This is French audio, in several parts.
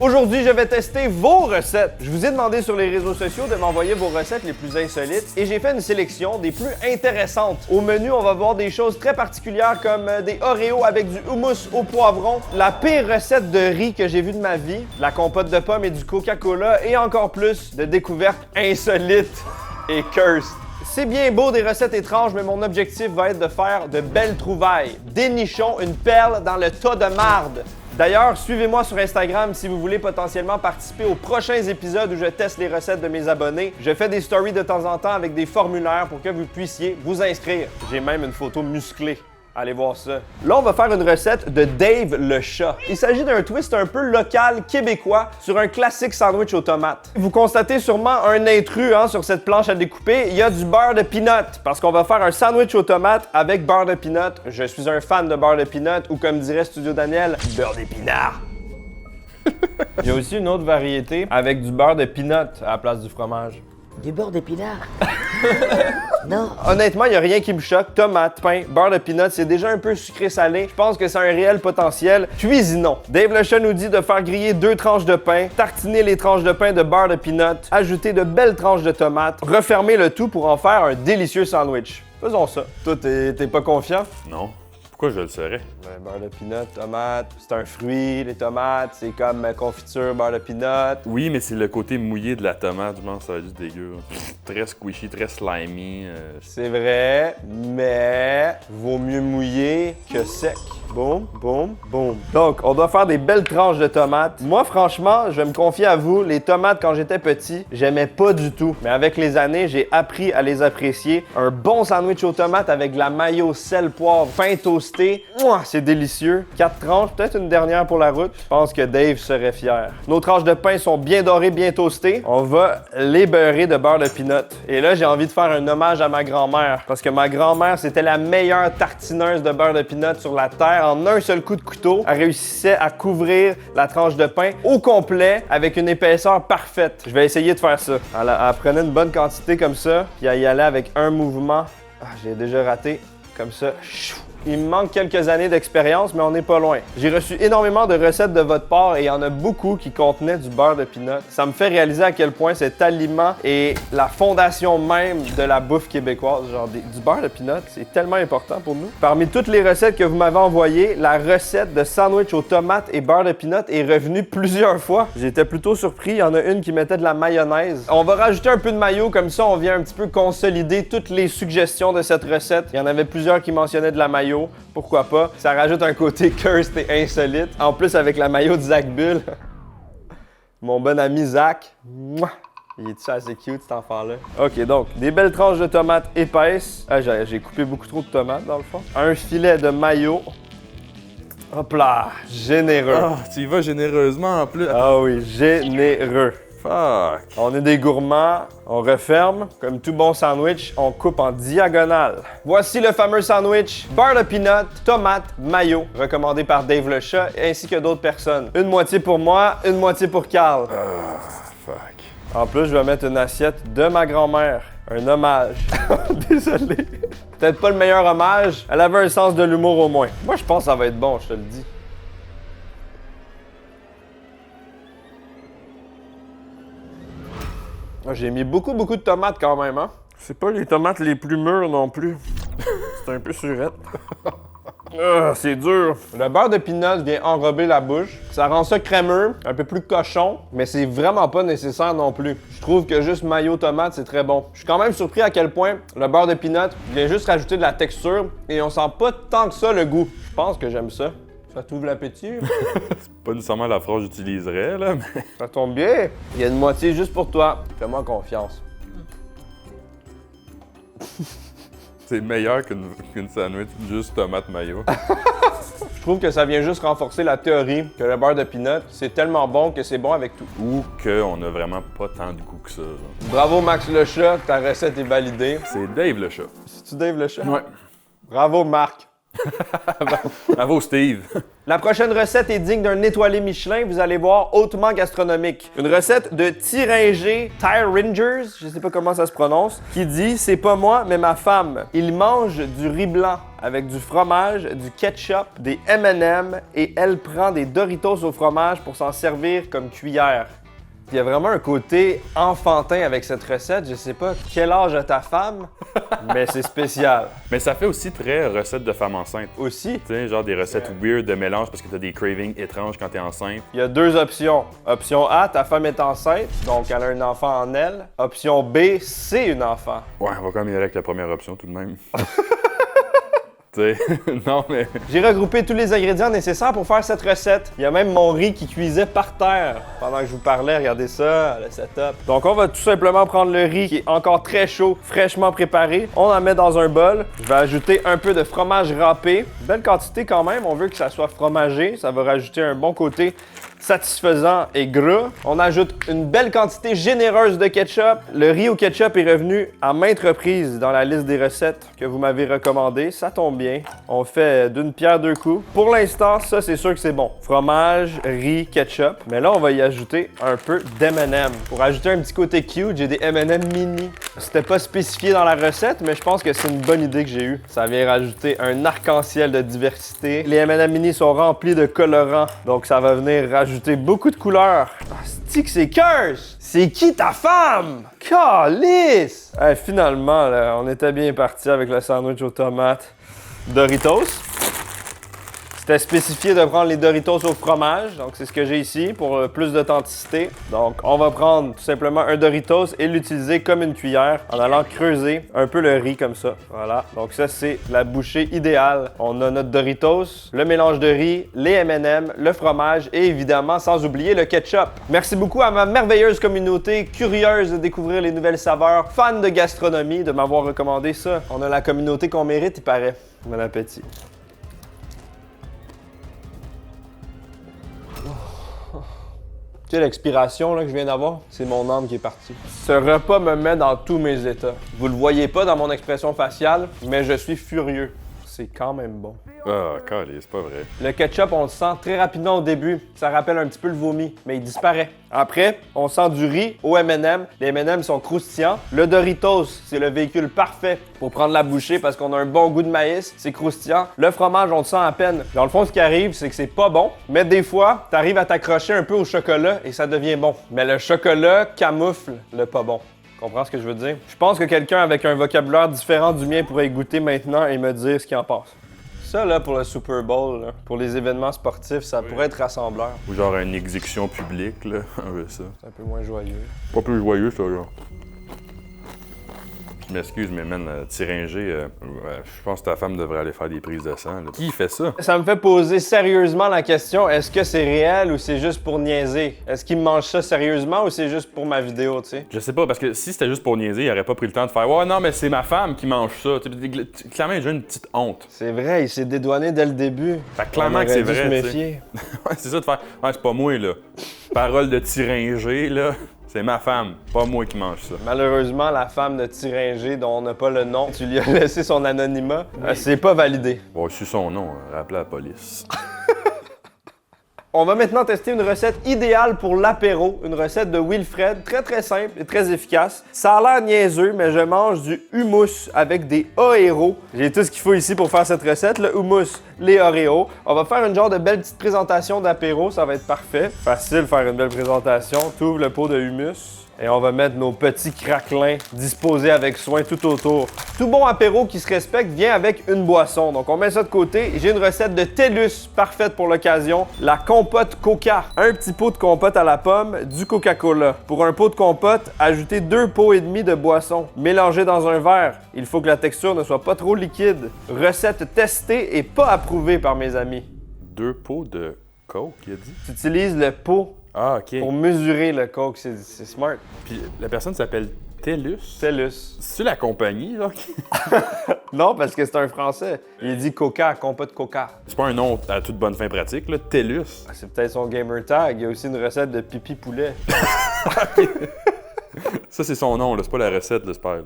Aujourd'hui, je vais tester vos recettes. Je vous ai demandé sur les réseaux sociaux de m'envoyer vos recettes les plus insolites et j'ai fait une sélection des plus intéressantes. Au menu, on va voir des choses très particulières comme des Oreos avec du houmous au poivron, la pire recette de riz que j'ai vue de ma vie, la compote de pommes et du Coca-Cola et encore plus de découvertes insolites et cursed. C'est bien beau des recettes étranges, mais mon objectif va être de faire de belles trouvailles. Dénichons une perle dans le tas de marde. D'ailleurs, suivez-moi sur Instagram si vous voulez potentiellement participer aux prochains épisodes où je teste les recettes de mes abonnés. Je fais des stories de temps en temps avec des formulaires pour que vous puissiez vous inscrire. J'ai même une photo musclée. Allez voir ça. Là, on va faire une recette de Dave le chat. Il s'agit d'un twist un peu local québécois sur un classique sandwich aux tomates. Vous constatez sûrement un intrus sur cette planche à découper. Il y a du beurre de peanut parce qu'on va faire un sandwich aux tomates avec beurre de peanut. Je suis un fan de beurre de peanut ou comme dirait Studio Daniel, beurre d'épinard. Il y a aussi une autre variété avec du beurre de peanut à la place du fromage. Du beurre d'épinard? Non. Honnêtement, il n'y a rien qui me choque. Tomate, pain, beurre de peanut, c'est déjà un peu sucré-salé. Je pense que c'est un réel potentiel. Cuisinons. Dave le chat nous dit de faire griller 2 tranches de pain, tartiner les tranches de pain de beurre de peanut, ajouter de belles tranches de tomates, refermer le tout pour en faire un délicieux sandwich. Faisons ça. Toi, t'es pas confiant? Non. Pourquoi je le serais? Ben, beurre de peanut, tomate, c'est un fruit, les tomates, c'est comme confiture, beurre de peanut. Oui, mais c'est le côté mouillé de la tomate, je pense que ça va être juste dégueu. Très squishy, très slimy. C'est vrai, mais vaut mieux mouillé que sec. Boum, boum, boum. Donc, on doit faire des belles tranches de tomates. Moi, franchement, je vais me confier à vous, les tomates, quand j'étais petit, j'aimais pas du tout. Mais avec les années, j'ai appris à les apprécier. Un bon sandwich aux tomates avec de la mayo, sel, poivre, pain toasté. Mouah, c'est délicieux. 4 tranches, peut-être une dernière pour la route. Je pense que Dave serait fier. Nos tranches de pain sont bien dorées, bien toastées. On va les beurrer de beurre de peanut. Et là, j'ai envie de faire un hommage à ma grand-mère. Parce que ma grand-mère, c'était la meilleure tartineuse de beurre de peanut sur la terre. En un seul coup de couteau, elle réussissait à couvrir la tranche de pain au complet avec une épaisseur parfaite. Je vais essayer de faire ça. Elle prenait une bonne quantité comme ça, puis elle y allait avec un mouvement. Ah, j'ai déjà raté. Comme ça. Il me manque quelques années d'expérience, mais on n'est pas loin. J'ai reçu énormément de recettes de votre part et il y en a beaucoup qui contenaient du beurre de peanut. Ça me fait réaliser à quel point cet aliment est la fondation même de la bouffe québécoise. Genre du beurre de peanut, c'est tellement important pour nous. Parmi toutes les recettes que vous m'avez envoyées, la recette de sandwich aux tomates et beurre de peanut est revenue plusieurs fois. J'étais plutôt surpris. Il y en a une qui mettait de la mayonnaise. On va rajouter un peu de mayo, comme ça on vient un petit peu consolider toutes les suggestions de cette recette. Il y en avait plusieurs qui mentionnaient de la mayo. Pourquoi pas? Ça rajoute un côté cursed et insolite. En plus, avec la mayo de Zach Bull. Mon bon ami Zach. Mouah! Il est assez cute, cet enfant-là. OK, donc, des belles tranches de tomates épaisses. Ah, j'ai coupé beaucoup trop de tomates, dans le fond. Un filet de mayo. Hop là! Généreux. Ah, tu y vas généreusement en plus. Ah oui, généreux. Fuck! On est des gourmands, on referme. Comme tout bon sandwich, on coupe en diagonale. Voici le fameux sandwich beurre de peanut, tomate, mayo, recommandé par Dave le chat ainsi que d'autres personnes. Une moitié pour moi, une moitié pour Carl. Fuck. En plus, je vais mettre une assiette de ma grand-mère. Un hommage. Désolé. Peut-être pas le meilleur hommage. Elle avait un sens de l'humour au moins. Moi, je pense que ça va être bon, je te le dis. J'ai mis beaucoup de tomates quand même, hein? C'est pas les tomates les plus mûres non plus. C'est un peu surette. C'est dur. Le beurre de peanut vient enrober la bouche. Ça rend ça crémeux, un peu plus cochon, mais c'est vraiment pas nécessaire non plus. Je trouve que juste mayo tomate, c'est très bon. Je suis quand même surpris à quel point le beurre de peanut vient juste rajouter de la texture et on sent pas tant que ça le goût. Je pense que j'aime ça. Ça t'ouvre l'appétit? C'est pas nécessairement la phrase que j'utiliserais, là, mais... Ça tombe bien. Il y a une moitié juste pour toi. Fais-moi confiance. C'est meilleur qu'une sandwich juste tomate mayo. Je trouve que ça vient juste renforcer la théorie que le beurre de peanut, c'est tellement bon que c'est bon avec tout. Ou qu'on a vraiment pas tant de goût que ça. Genre. Bravo Max le chat, ta recette est validée. C'est Dave le chat. C'est-tu Dave le chat? Ouais. Bravo Marc. Bravo, Steve. La prochaine recette est digne d'un étoilé Michelin, vous allez voir, hautement gastronomique. Une recette de Tyringer, je sais pas comment ça se prononce, qui dit « C'est pas moi, mais ma femme. Il mange du riz blanc avec du fromage, du ketchup, des M&M et elle prend des Doritos au fromage pour s'en servir comme cuillère. » Il y a vraiment un côté enfantin avec cette recette. Je sais pas quel âge a ta femme, mais c'est spécial. Mais ça fait aussi très recette de femme enceinte. Aussi, Tu sais, genre des recettes weird de mélange parce que t'as des cravings étranges quand t'es enceinte. il y a deux options. Option A, ta femme est enceinte, donc elle a un enfant en elle. Option B, c'est une enfant. Ouais, on va quand même y aller avec la première option tout de même. Tu sais, non mais... J'ai regroupé tous les ingrédients nécessaires pour faire cette recette. Il y a même mon riz qui cuisait par terre pendant que je vous parlais. Regardez ça, le setup. Donc on va tout simplement prendre le riz qui est encore très chaud, fraîchement préparé. On en met dans un bol. Je vais ajouter un peu de fromage râpé. Belle quantité quand même, on veut que ça soit fromagé. Ça va rajouter un bon côté satisfaisant et gras. On ajoute une belle quantité généreuse de ketchup. Le riz au ketchup est revenu à maintes reprises dans la liste des recettes que vous m'avez recommandées. Ça tombe bien. On fait d'une pierre deux coups. Pour l'instant, ça, c'est sûr que c'est bon. Fromage, riz, ketchup. Mais là, on va y ajouter un peu d'M&M. Pour ajouter un petit côté cute, j'ai des M&M mini. C'était pas spécifié dans la recette, mais je pense que c'est une bonne idée que j'ai eue. Ça vient rajouter un arc-en-ciel de diversité. Les M&M mini sont remplis de colorants, donc ça va venir rajouter beaucoup de couleurs. Ah, c'est-tu que c'est curse? C'est qui ta femme? Calice! Hey, finalement, là, on était bien parti avec le sandwich aux tomates. Doritos. C'était spécifié de prendre les Doritos au fromage, donc c'est ce que j'ai ici pour plus d'authenticité. Donc on va prendre tout simplement un Doritos et l'utiliser comme une cuillère en allant creuser un peu le riz comme ça. Voilà, donc ça c'est la bouchée idéale. On a notre Doritos, le mélange de riz, les M&M, le fromage et évidemment sans oublier le ketchup. Merci beaucoup à ma merveilleuse communauté, curieuse de découvrir les nouvelles saveurs, fan de gastronomie, de m'avoir recommandé ça. On a la communauté qu'on mérite, il paraît. Bon appétit. Tu sais, l'expiration là, que je viens d'avoir, c'est mon âme qui est partie. Ce repas me met dans tous mes états. Vous le voyez pas dans mon expression faciale, mais je suis furieux. C'est quand même bon. Ah, calé, c'est pas vrai. Le ketchup, on le sent très rapidement au début. Ça rappelle un petit peu le vomi, mais il disparaît. Après, on sent du riz au M&M. Les M&M sont croustillants. Le Doritos, c'est le véhicule parfait pour prendre la bouchée parce qu'on a un bon goût de maïs. C'est croustillant. Le fromage, on le sent à peine. Dans le fond, ce qui arrive, c'est que c'est pas bon. Mais des fois, t'arrives à t'accrocher un peu au chocolat et ça devient bon. Mais le chocolat camoufle le pas bon. Comprends ce que je veux dire? Je pense que quelqu'un avec un vocabulaire différent du mien pourrait y goûter maintenant et me dire ce qu'il en pense. Ça, là, pour le Super Bowl, là, pour les événements sportifs, ça pourrait être rassembleur. Ou genre une exécution publique, là, un peu ça. C'est un peu moins joyeux. Pas plus joyeux, ça, là. Je m'excuse, mais man, Tyringer, je pense que ta femme devrait aller faire des prises de sang. Là. Qui fait ça? Ça me fait poser sérieusement la question, est-ce que c'est réel ou c'est juste pour niaiser? Est-ce qu'il me mange ça sérieusement ou c'est juste pour ma vidéo, tu sais? Je sais pas, parce que si c'était juste pour niaiser, il aurait pas pris le temps de faire « Ouais, non, mais c'est ma femme qui mange ça. » Clairement, il a déjà une petite honte. C'est vrai, il s'est dédouané dès le début. Fait que clairement On que c'est aurait dû vrai, se tu sais. méfier. Ouais, c'est ça de faire « Ouais, c'est pas moi, là. Parole de Tyringer, là. C'est ma femme, pas moi qui mange ça. » Malheureusement, la femme de Tyringer, dont on n'a pas le nom, tu lui as laissé son anonymat, c'est pas validé. Bon, su son nom, rappelez la police. On va maintenant tester une recette idéale pour l'apéro, une recette de Wilfred, très simple et très efficace. Ça a l'air niaiseux, mais je mange du hummus avec des Oreos. J'ai tout ce qu'il faut ici pour faire cette recette, le hummus, les Oreos. On va faire une genre de belle petite présentation d'apéro, ça va être parfait. Facile de faire une belle présentation. Tu ouvres le pot de hummus. Et on va mettre nos petits craquelins disposés avec soin tout autour. Tout bon apéro qui se respecte vient avec une boisson. Donc on met ça de côté. J'ai une recette de TELUS parfaite pour l'occasion. La compote Coca. Un petit pot de compote à la pomme, du Coca-Cola. Pour un pot de compote, ajoutez 2 pots et demi de boisson. Mélangez dans un verre. Il faut que la texture ne soit pas trop liquide. Recette testée et pas approuvée par mes amis. 2 pots de coke, il a dit? Tu utilises le pot Ah, OK. pour mesurer le coke. C'est smart. Puis la personne s'appelle TELUS? TELUS. C'est la compagnie, là? Non, parce que c'est un français. Il dit Coca, compote Coca. C'est pas un nom à toute bonne fin pratique, là. TELUS. Ah, c'est peut-être son gamer tag. Il y a aussi une recette de pipi poulet. Ça, c'est son nom, là. C'est pas la recette, j'espère.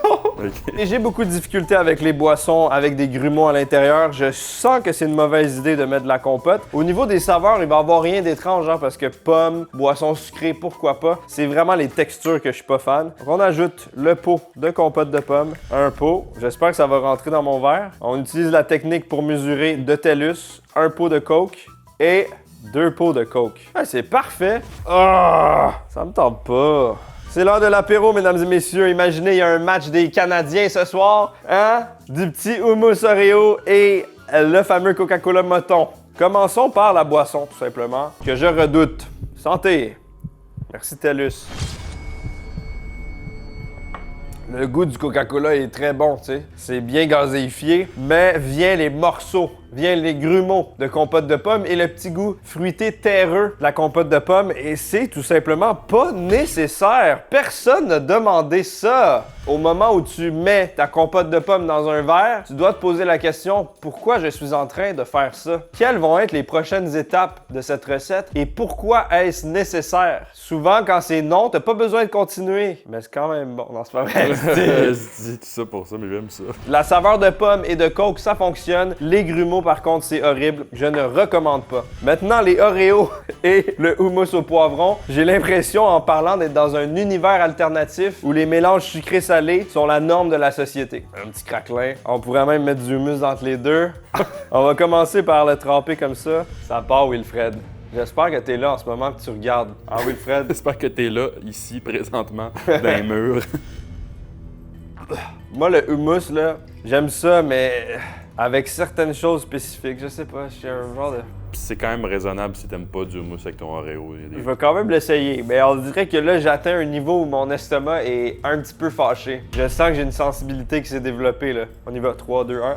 Non! OK. Et j'ai beaucoup de difficultés avec les boissons, avec des grumeaux à l'intérieur. Je sens que c'est une mauvaise idée de mettre de la compote. Au niveau des saveurs, il va y avoir rien d'étrange, hein, parce que pommes, boissons sucrées, pourquoi pas. C'est vraiment les textures que je suis pas fan. Donc on ajoute le pot de compote de pommes, un pot. J'espère que ça va rentrer dans mon verre. On utilise la technique pour mesurer de TELUS, un pot de Coke et 2 pots de Coke. Ah, c'est parfait. Ah, ça me tente pas. C'est l'heure de l'apéro, mesdames et messieurs. Imaginez, il y a un match des Canadiens ce soir. Hein? Du petit hummus Oreo et le fameux Coca-Cola Moton. Commençons par la boisson, tout simplement, que je redoute. Santé! Merci, TELUS. Le goût du Coca-Cola est très bon, tu sais. C'est bien gazéifié, mais vient les morceaux, vient les grumeaux de compote de pommes et le petit goût fruité terreux de la compote de pommes. Et c'est tout simplement pas nécessaire. Personne n'a demandé ça. Au moment où tu mets ta compote de pommes dans un verre, tu dois te poser la question, pourquoi je suis en train de faire ça? Quelles vont être les prochaines étapes de cette recette et pourquoi est-ce nécessaire? Souvent, quand c'est non, t'as pas besoin de continuer. Mais c'est quand même bon. Non, c'est pas vrai. Je dis tout ça pour ça, mais j'aime ça. La saveur de pomme et de coke, ça fonctionne. Les grumeaux, par contre, c'est horrible. Je ne recommande pas. Maintenant, les Oreos et le hummus au poivron, j'ai l'impression, en parlant, d'être dans un univers alternatif où les mélanges sucrés-salés sont la norme de la société. Un petit craquelin. On pourrait même mettre du hummus entre les deux. On va commencer par le tremper comme ça. Ça part, Wilfred. J'espère que t'es là en ce moment que tu regardes. Ah, Wilfred. J'espère que t'es là, ici, présentement, dans les murs. Moi, le hummus, là, j'aime ça, mais avec certaines choses spécifiques. Je sais pas, je suis un genre de... Puis c'est quand même raisonnable si t'aimes pas du hummus avec ton Oreo. Je vais quand même l'essayer, mais on dirait que là, j'atteins un niveau où mon estomac est un petit peu fâché. Je sens que j'ai une sensibilité qui s'est développée, là. On y va, 3, 2, 1.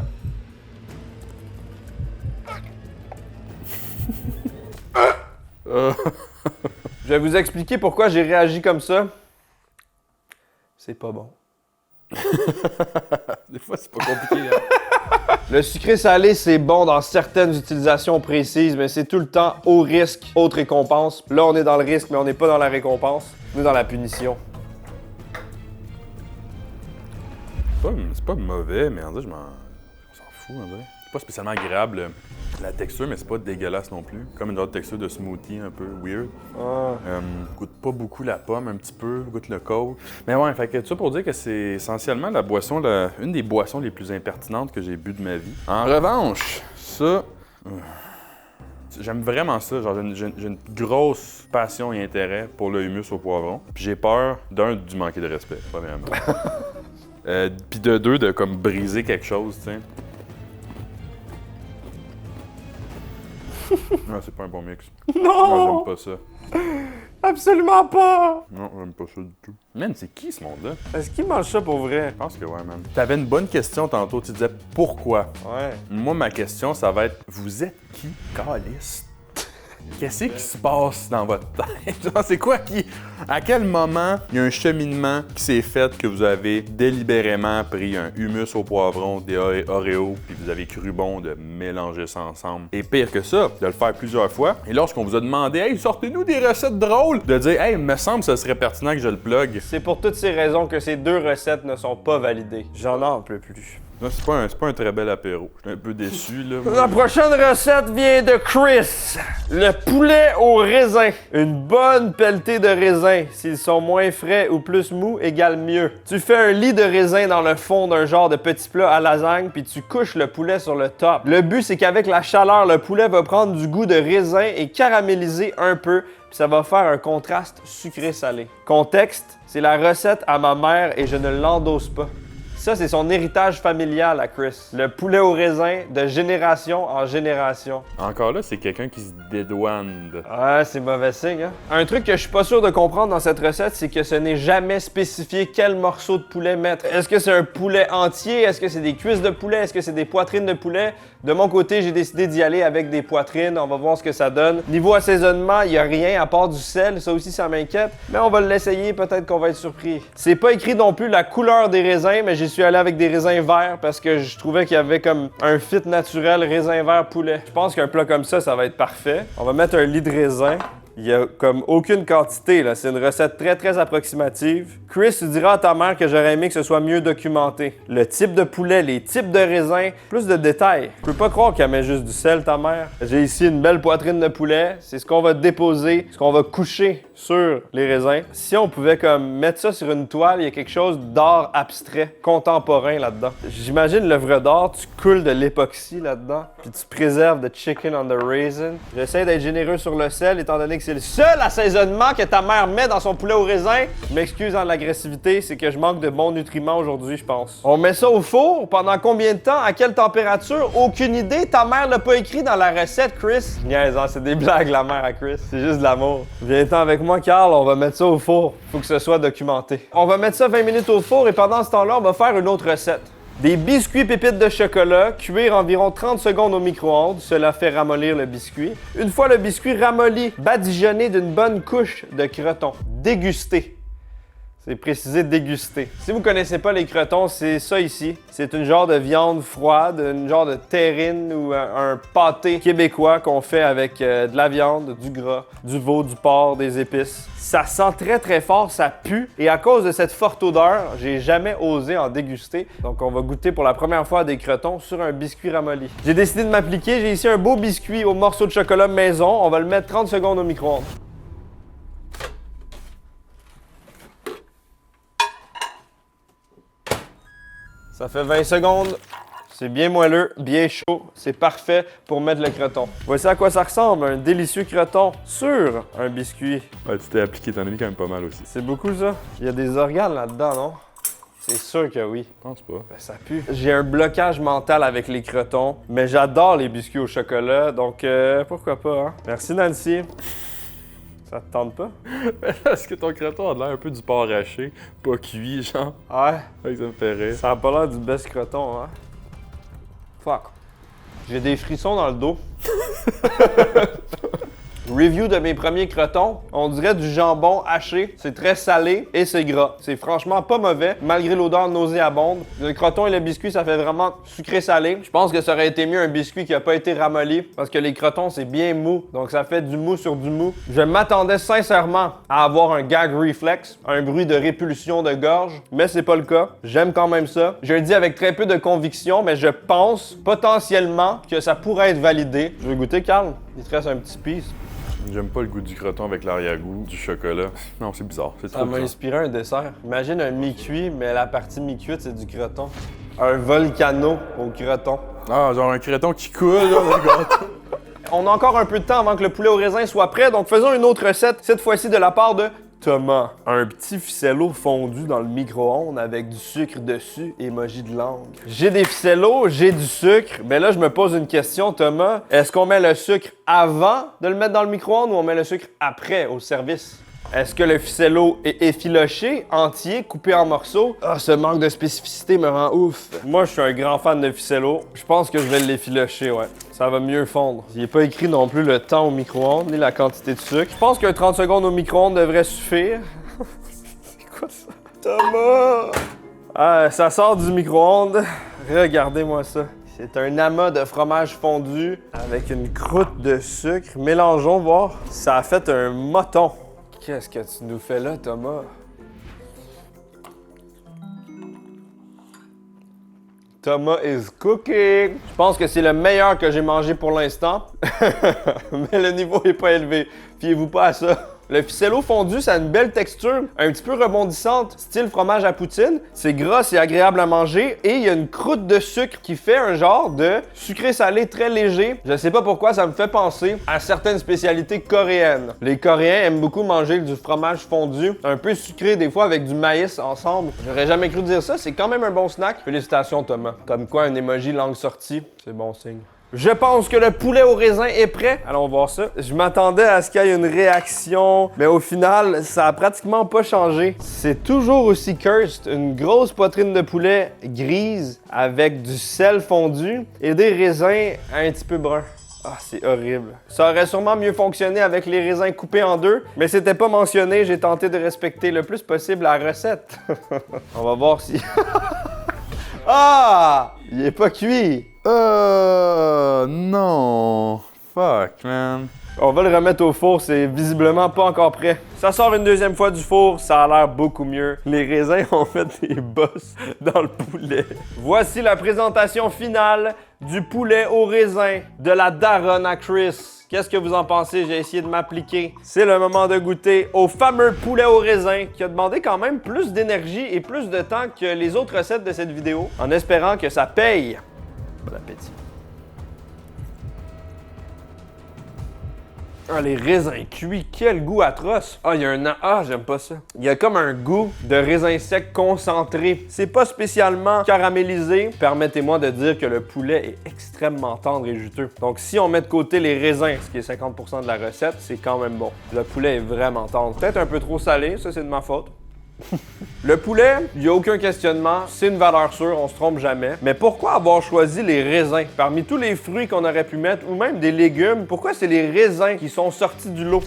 Je vais vous expliquer pourquoi j'ai réagi comme ça. C'est pas bon. Des fois, c'est pas compliqué, hein? Le sucré salé, c'est bon dans certaines utilisations précises, mais c'est tout le temps au risque, haute récompense. Là, on est dans le risque, mais on n'est pas dans la récompense. On est dans la punition. C'est pas mauvais, mais on s'en fout, on dirait. C'est pas spécialement agréable, la texture, mais c'est pas dégueulasse non plus. Comme une autre texture de smoothie un peu weird. Ah. Goûte pas beaucoup la pomme, un petit peu, goûte le coke. Mais ouais, fait que tout ça pour dire que c'est essentiellement la boisson, une des boissons les plus impertinentes que j'ai bu de ma vie. En revanche, ça... J'aime vraiment ça. Genre, j'ai une grosse passion et intérêt pour le hummus au poivron. Puis j'ai peur, du manquer de respect, premièrement. Puis de deux, de comme briser quelque chose, tu sais. Non, c'est pas un bon mix. Non! Moi, j'aime pas ça. Absolument pas! Non, j'aime pas ça du tout. Man, c'est qui ce monde-là? Est-ce qu'il mange ça pour vrai? Je pense que ouais, man. T'avais une bonne question tantôt. Tu disais pourquoi? Ouais. Moi, ma question, ça va être vous êtes qui, câlisse? Qu'est-ce qui se passe dans votre tête? Genre, c'est quoi qui... À quel moment il y a un cheminement qui s'est fait que vous avez délibérément pris un hummus au poivron, des Oreos, puis vous avez cru bon de mélanger ça ensemble? Et pire que ça, de le faire plusieurs fois. Et lorsqu'on vous a demandé « Hey, sortez-nous des recettes drôles! » de dire « Hey, me semble que ce serait pertinent que je le plug. » C'est pour toutes ces raisons que ces 2 recettes ne sont pas validées. J'en en peux plus. Non, c'est pas un très bel apéro. Je suis un peu déçu, là. La prochaine recette vient de Chris. Le poulet au raisin. Une bonne pelletée de raisins. S'ils sont moins frais ou plus mous, égale mieux. Tu fais un lit de raisin dans le fond d'un genre de petit plat à lasagne, puis tu couches le poulet sur le top. Le but, c'est qu'avec la chaleur, le poulet va prendre du goût de raisin et caraméliser un peu, puis ça va faire un contraste sucré-salé. Contexte, c'est la recette à ma mère et je ne l'endosse pas. Ça, c'est son héritage familial à Chris. Le poulet au raisin de génération en génération. Encore là, c'est quelqu'un qui se dédouane de... Ah, c'est mauvais signe, hein? Un truc que je suis pas sûr de comprendre dans cette recette, c'est que ce n'est jamais spécifié quel morceau de poulet mettre. Est-ce que c'est un poulet entier? Est-ce que c'est des cuisses de poulet? Est-ce que c'est des poitrines de poulet? De mon côté, j'ai décidé d'y aller avec des poitrines. On va voir ce que ça donne. Niveau assaisonnement, il y a rien à part du sel. Ça aussi, ça m'inquiète. Mais on va l'essayer, peut-être qu'on va être surpris. C'est pas écrit non plus la couleur des raisins, mais j'y suis allé avec des raisins verts parce que je trouvais qu'il y avait comme un fit naturel raisin vert poulet. Je pense qu'un plat comme ça va être parfait. On va mettre un lit de raisin. Il y a comme aucune quantité, là. C'est une recette très, très approximative. Chris, tu diras à ta mère que j'aurais aimé que ce soit mieux documenté. Le type de poulet, les types de raisins, plus de détails. Je peux pas croire qu'elle met juste du sel, ta mère. J'ai ici une belle poitrine de poulet. C'est ce qu'on va déposer, ce qu'on va coucher sur les raisins. Si on pouvait comme mettre ça sur une toile, il y a quelque chose d'art abstrait, contemporain là-dedans. J'imagine l'œuvre d'art, tu coules de l'époxy là-dedans, puis tu préserves the chicken on the raisin. J'essaie d'être généreux sur le sel, étant donné que c'est le seul assaisonnement que ta mère met dans son poulet au raisin. Je m'excuse en l'agressivité, c'est que je manque de bons nutriments aujourd'hui, je pense. On met ça au four, pendant combien de temps, à quelle température? Aucune idée, ta mère l'a pas écrit dans la recette, Chris. Niaise, hein, c'est des blagues la mère à Chris, c'est juste de l'amour. Viens-t'en avec moi, Carl, on va mettre ça au four. Faut que ce soit documenté. On va mettre ça 20 minutes au four et pendant ce temps-là, on va faire une autre recette. Des biscuits pépites de chocolat, cuire environ 30 secondes au micro-ondes, cela fait ramollir le biscuit. Une fois le biscuit ramolli, badigeonné d'une bonne couche de croton. Déguster. C'est précisé déguster. Si vous connaissez pas les crotons, c'est ça ici. C'est une genre de viande froide, une genre de terrine ou un pâté québécois qu'on fait avec de la viande, du gras, du veau, du porc, des épices. Ça sent très très fort, ça pue. Et à cause de cette forte odeur, j'ai jamais osé en déguster. Donc on va goûter pour la première fois à des crotons sur un biscuit ramolli. J'ai décidé de m'appliquer. J'ai ici un beau biscuit au morceau de chocolat maison. On va le mettre 30 secondes au micro-ondes. Ça fait 20 secondes. C'est bien moelleux, bien chaud. C'est parfait pour mettre le croton. Voici à quoi ça ressemble, un délicieux croton sur un biscuit. Ouais, tu t'es appliqué, t'en as mis quand même pas mal aussi. C'est beaucoup ça? Il y a des organes là-dedans, non? C'est sûr que oui. Je pense pas. Ben, ça pue. J'ai un blocage mental avec les crotons, mais j'adore les biscuits au chocolat, donc pourquoi pas, hein? Merci Nancy. Ça te tente pas? Est-ce que ton croton a l'air un peu du porc haché, pas cuit, genre? Ouais. Ouais, ça me fait rire. Ça a pas l'air du best croton, hein? Fuck. J'ai des frissons dans le dos. Review de mes premiers crotons. On dirait du jambon haché. C'est très salé et c'est gras. C'est franchement pas mauvais, malgré l'odeur nauséabonde. Le croton et le biscuit, ça fait vraiment sucré-salé. Je pense que ça aurait été mieux un biscuit qui a pas été ramolli, parce que les crotons, c'est bien mou. Donc ça fait du mou sur du mou. Je m'attendais sincèrement à avoir un gag reflex, un bruit de répulsion de gorge, mais c'est pas le cas. J'aime quand même ça. Je le dis avec très peu de conviction, mais je pense potentiellement que ça pourrait être validé. Je vais goûter, Carl. Il te reste un petit piece. J'aime pas le goût du croton avec l'arrière-goût du chocolat. Non, c'est bizarre. C'est Ça trop m'a bizarre. inspiré un dessert. Imagine un mi-cuit, mais la partie mi-cuite, c'est du croton. Un volcano au croton. Ah, genre un croton qui coule, là, le gâteau. On a encore un peu de temps avant que le poulet au raisin soit prêt, donc faisons une autre recette, cette fois-ci de la part de Thomas. Un petit ficello fondu dans le micro-ondes avec du sucre dessus, emoji de langue. J'ai des ficellos, j'ai du sucre, mais là je me pose une question, Thomas. Est-ce qu'on met le sucre avant de le mettre dans le micro-ondes ou on met le sucre après au service? Est-ce que le ficello est effiloché, entier, coupé en morceaux? Ah, ce manque de spécificité me rend ouf. Moi, je suis un grand fan de ficello. Je pense que je vais l'effilocher, ouais. Ça va mieux fondre. Il n'est pas écrit non plus le temps au micro-ondes, ni la quantité de sucre. Je pense qu'un 30 secondes au micro-ondes devrait suffire. C'est quoi ça? Thomas! Ah, ça sort du micro-ondes. Regardez-moi ça. C'est un amas de fromage fondu avec une croûte de sucre. Mélangeons, voir. Ça a fait un moton. Qu'est-ce que tu nous fais là, Thomas? Thomas is cooking! Je pense que c'est le meilleur que j'ai mangé pour l'instant. Mais le niveau est pas élevé. Fiez-vous pas à ça. Le ficello fondu, ça a une belle texture, un petit peu rebondissante, style fromage à poutine. C'est gras, c'est agréable à manger et il y a une croûte de sucre qui fait un genre de sucré-salé très léger. Je sais pas pourquoi, ça me fait penser à certaines spécialités coréennes. Les Coréens aiment beaucoup manger du fromage fondu, un peu sucré des fois avec du maïs ensemble. J'aurais jamais cru dire ça, c'est quand même un bon snack. Félicitations Thomas. Comme quoi un emoji langue sortie, c'est bon signe. Je pense que le poulet au raisin est prêt. Allons voir ça. Je m'attendais à ce qu'il y ait une réaction, mais au final, ça a pratiquement pas changé. C'est toujours aussi cursed. Une grosse poitrine de poulet grise avec du sel fondu et des raisins un petit peu bruns. Ah, c'est horrible. Ça aurait sûrement mieux fonctionné avec les raisins coupés en deux, mais c'était pas mentionné. J'ai tenté de respecter le plus possible la recette. On va voir si... Ah! Il est pas cuit! Non! Fuck, man. On va le remettre au four, c'est visiblement pas encore prêt. Ça sort une deuxième fois du four, ça a l'air beaucoup mieux. Les raisins ont fait des bosses dans le poulet. Voici la présentation finale du poulet au raisin de la daronne à Chris. Qu'est-ce que vous en pensez? J'ai essayé de m'appliquer. C'est le moment de goûter au fameux poulet au raisin qui a demandé quand même plus d'énergie et plus de temps que les autres recettes de cette vidéo, en espérant que ça paye. Bon appétit. Ah, les raisins cuits, quel goût atroce! Ah, il y a un... Ah, j'aime pas ça. Il y a comme un goût de raisin sec concentré. C'est pas spécialement caramélisé. Permettez-moi de dire que le poulet est extrêmement tendre et juteux. Donc, si on met de côté les raisins, ce qui est 50% de la recette, c'est quand même bon. Le poulet est vraiment tendre. Peut-être un peu trop salé, ça c'est de ma faute. Le poulet, il n'y a aucun questionnement, c'est une valeur sûre, on se trompe jamais. Mais pourquoi avoir choisi les raisins? Parmi tous les fruits qu'on aurait pu mettre, ou même des légumes, pourquoi c'est les raisins qui sont sortis du lot?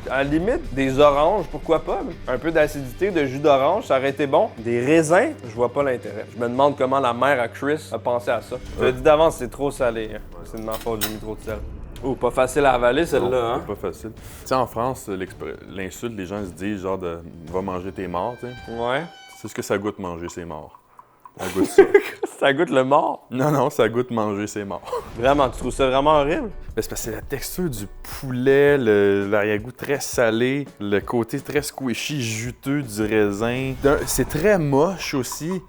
À la limite, des oranges, pourquoi pas? Un peu d'acidité, de jus d'orange, ça aurait été bon. Des raisins, je vois pas l'intérêt. Je me demande comment la mère à Chris a pensé à ça. Je te dis d'avance, c'est trop salé. C'est de ma faute, j'ai mis trop de sel. Oh, pas facile à avaler celle-là, hein? C'est pas facile. Tu sais, en France, l'insulte, les gens se disent genre de « va manger tes morts », tu sais. Ouais. C'est ce que ça goûte manger ses morts. Ça goûte ça. Ça goûte le mort? Non, ça goûte manger ses morts. Vraiment, tu trouves ça vraiment horrible? Mais c'est parce que c'est la texture du poulet, l'arrière-goût très salé, le côté très squishy, juteux du raisin. C'est très moche aussi.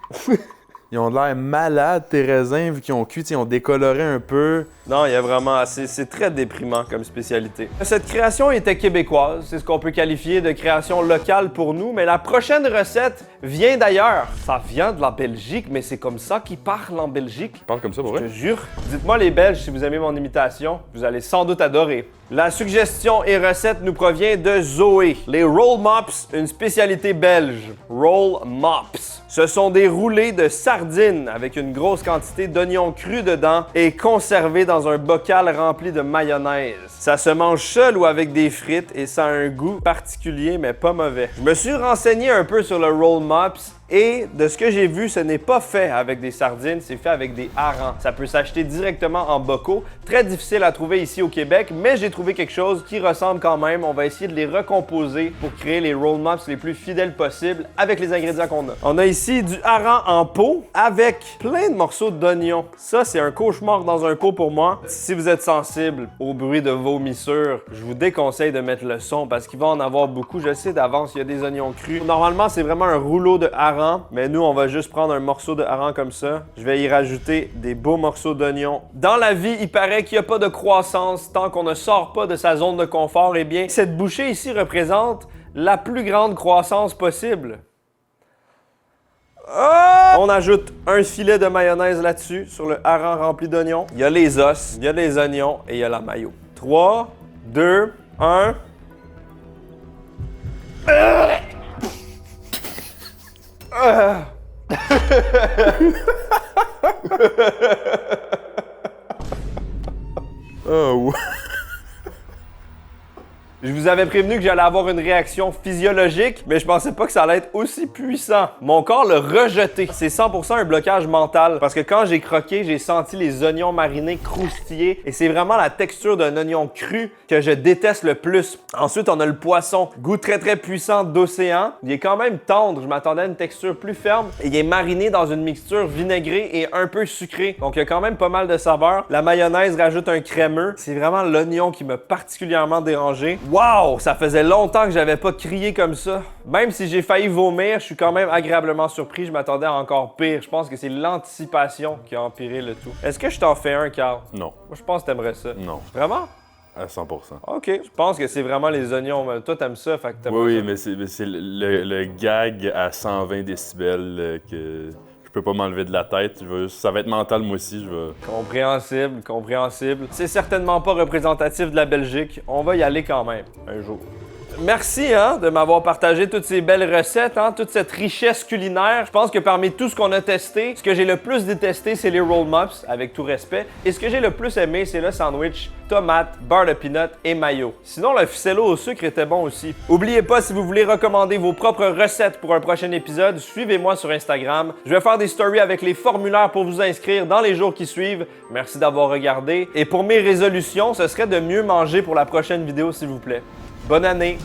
Ils ont l'air malades, tes raisins, vu qu'ils ont cuit, ils ont décoloré un peu. Non, il y a vraiment... C'est très déprimant comme spécialité. Cette création était québécoise, c'est ce qu'on peut qualifier de création locale pour nous, mais la prochaine recette vient d'ailleurs. Ça vient de la Belgique, mais c'est comme ça qu'ils parlent en Belgique. Ils parlent comme ça, pour Je vrai? te jure. Dites-moi les Belges si vous aimez mon imitation, vous allez sans doute adorer. La suggestion et recette nous provient de Zoé. Les Roll Mops, une spécialité belge. Roll Mops. Ce sont des roulés de sardines avec une grosse quantité d'oignons crus dedans et conservés dans un bocal rempli de mayonnaise. Ça se mange seul ou avec des frites et ça a un goût particulier mais pas mauvais. Je me suis renseigné un peu sur le Roll Mops et de ce que j'ai vu, ce n'est pas fait avec des sardines, c'est fait avec des harengs. Ça peut s'acheter directement en bocaux. Très difficile à trouver ici au Québec, mais j'ai trouvé quelque chose qui ressemble quand même. On va essayer de les recomposer pour créer les Roll Mops les plus fidèles possibles avec les ingrédients qu'on a. On a ici du hareng en pot avec plein de morceaux d'oignons. Ça, c'est un cauchemar dans un pot pour moi. Si vous êtes sensible au bruit de vomissures, je vous déconseille de mettre le son parce qu'il va en avoir beaucoup. Je sais d'avance, il y a des oignons crus. Normalement, c'est vraiment un rouleau de hareng. Mais nous, on va juste prendre un morceau de hareng comme ça. Je vais y rajouter des beaux morceaux d'oignon. Dans la vie, il paraît qu'il n'y a pas de croissance tant qu'on ne sort pas de sa zone de confort. Eh bien, cette bouchée ici représente la plus grande croissance possible. Oh! On ajoute un filet de mayonnaise là-dessus, sur le hareng rempli d'oignons. Il y a les os, il y a les oignons et il y a la mayo. 3, 2, 1... Oh, ouais. Je vous avais prévenu que j'allais avoir une réaction physiologique, mais je pensais pas que ça allait être aussi puissant. Mon corps l'a rejeté. C'est 100% un blocage mental, parce que quand j'ai croqué, j'ai senti les oignons marinés croustiller, et c'est vraiment la texture d'un oignon cru que je déteste le plus. Ensuite, on a le poisson. Goût très très puissant d'océan. Il est quand même tendre, je m'attendais à une texture plus ferme, et il est mariné dans une mixture vinaigrée et un peu sucrée. Donc il y a quand même pas mal de saveurs. La mayonnaise rajoute un crémeux. C'est vraiment l'oignon qui m'a particulièrement dérangé. Wow! Ça faisait longtemps que j'avais pas crié comme ça. Même si j'ai failli vomir, je suis quand même agréablement surpris. Je m'attendais à encore pire. Je pense que c'est l'anticipation qui a empiré le tout. Est-ce que je t'en fais un, Carl? Non. Moi, je pense que t'aimerais ça. Non. Vraiment? À 100%. OK. Je pense que c'est vraiment les oignons. Toi, t'aimes ça, fait que t'aimes Oui, ça. mais c'est le gag à 120 décibels que je peux pas m'enlever de la tête. Ça va être mental, moi aussi. Compréhensible, compréhensible. C'est certainement pas représentatif de la Belgique. On va y aller quand même, un jour. Merci de m'avoir partagé toutes ces belles recettes, toute cette richesse culinaire. Je pense que parmi tout ce qu'on a testé, ce que j'ai le plus détesté, c'est les roll mops, avec tout respect. Et ce que j'ai le plus aimé, c'est le sandwich tomate, beurre de peanut et mayo. Sinon, le ficello au sucre était bon aussi. Oubliez pas, si vous voulez recommander vos propres recettes pour un prochain épisode, suivez-moi sur Instagram. Je vais faire des stories avec les formulaires pour vous inscrire dans les jours qui suivent. Merci d'avoir regardé. Et pour mes résolutions, ce serait de mieux manger pour la prochaine vidéo, s'il vous plaît. Bonne année!